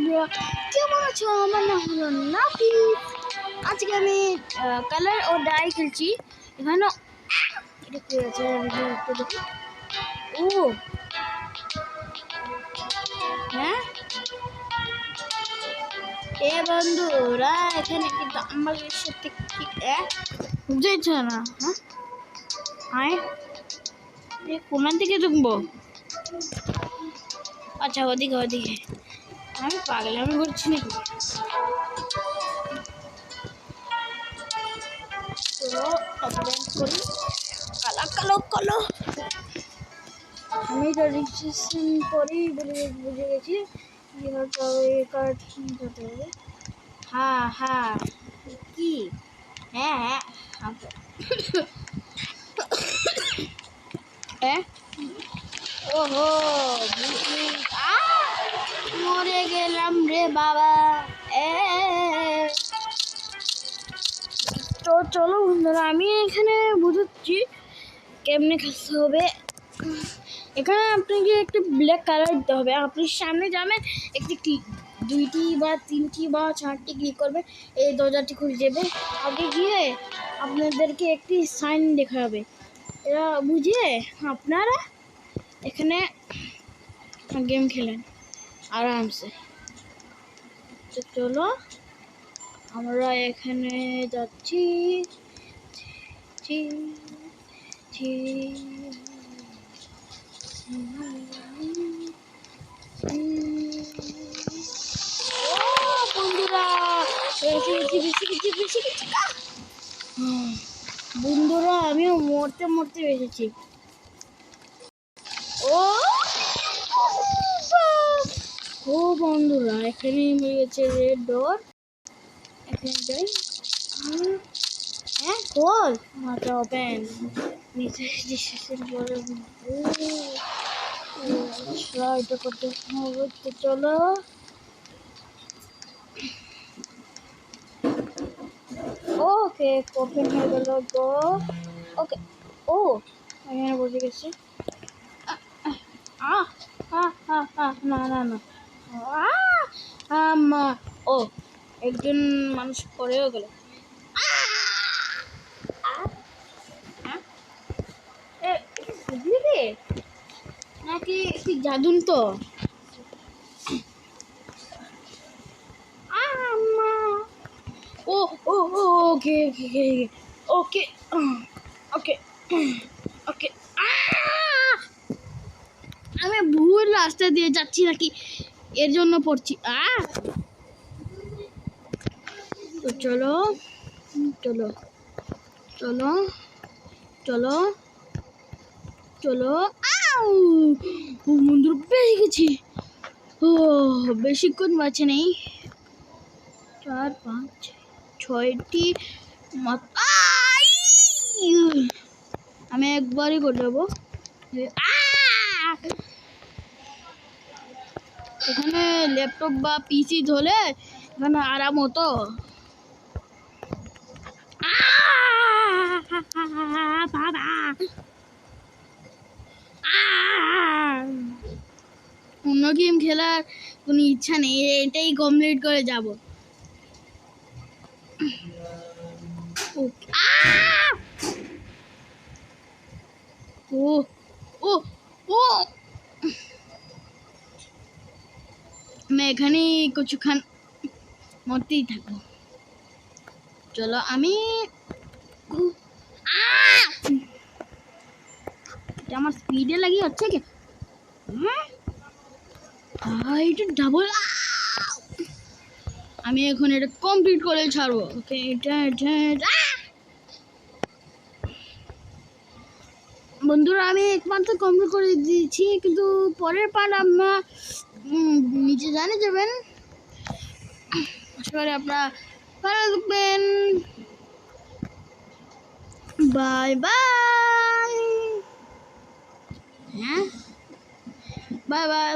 বন্ধুরা, কেমন আছো? আমার নাম হলো নাফিস। আজকে আমি কালার ও ডাই খেলছি। এখানে এটা কি আছে একটু দেখি। ও হ্যাঁ, এ বন্ধুরা এখানে কিন্তু আমাদের সাথে কি বুঝেছ না? হ্যাঁ, কোন থেকে ঢুকবো? আচ্ছা, ওদিকে ওদিকে। আমি পাগলামি করছি নাকি? কালো কালো কালো। আমি রেজিস্ট্রেশন করেই বুঝে গেছি কীভাবে কার্ড নিতে হবে। হ্যাঁ হ্যাঁ, কি? হ্যাঁ হ্যাঁ, ওহো মরে গেলাম রে বাবা। তো চলো বন্ধুরা, আমি এখানে বুঝাচ্ছি কেমনে খেলতে হবে। এখানে আপনাকে একটা ব্ল্যাক কালার দিতে হবে। আপনি সামনে যাবেন, একটি দুইটি বা তিনটি বা চারটি ক্লিক করবেন, এই দরজাটি খুলে যাবে। আগে গিয়ে আপনাদেরকে একটি সাইন দেখা হবে। এরা বুঝিয়ে আপনারা এখানে গেম খেলেন আরামসে। তো চলো আমরা এখানে যাচ্ছি। বন্ধুরা আমিও মরতে মরতে বেঁচেছি। ও বন্ধুরা, এখানে মিলে গেছে রেড ডোর। এখানে যাই। হ্যাঁ, খোল। মাথা ওপেন। নিচে এটা করতে হবে। তো চলো ওকে, ওপেন হয়ে গেল। গো ওকে। ও এখানে বসে গেছি। না না না, ও একজন মানুষ পড়েও গেল। নাকি একটি জাদুন? তো ও ও ও ওকে ওকে ওকে ওকে ওকে। আমি ভুল রাস্তা দিয়ে যাচ্ছি নাকি, এর জন্য পড়ছি। তো চলো চলো চলো চলো চলো। মন্দির পেয়ে গেছি। ও বেশিক্ষণ বাঁচে নেই। 4 5 6টি আমি একবারই করে দেবো। এখানে ল্যাপটপ বা পিসি ধরে এখানে আরাম হতো। অন্য গেম খেলার কোনো ইচ্ছা নেই, এটাই কমপ্লিট করে যাব। ও ও ও मैं এখানে কিছুক্ষণ মরতেই থাকবো। চলো আমি আমার স্পিডে লাগিয়ে হচ্ছে কি? এটা ডাবল। আমি এখন এটা কমপ্লিট করে ছাড়বো। ওকে, এটা বন্ধুরা আমি একমাত্র কমপ্লিট করে দিয়েছি, কিন্তু পরের পার্ট আপনারা নিচে জানে যাবেন। আশা করি আপনারা ভালো থাকবেন। Bye bye. হ্যাঁ, বাই বাই।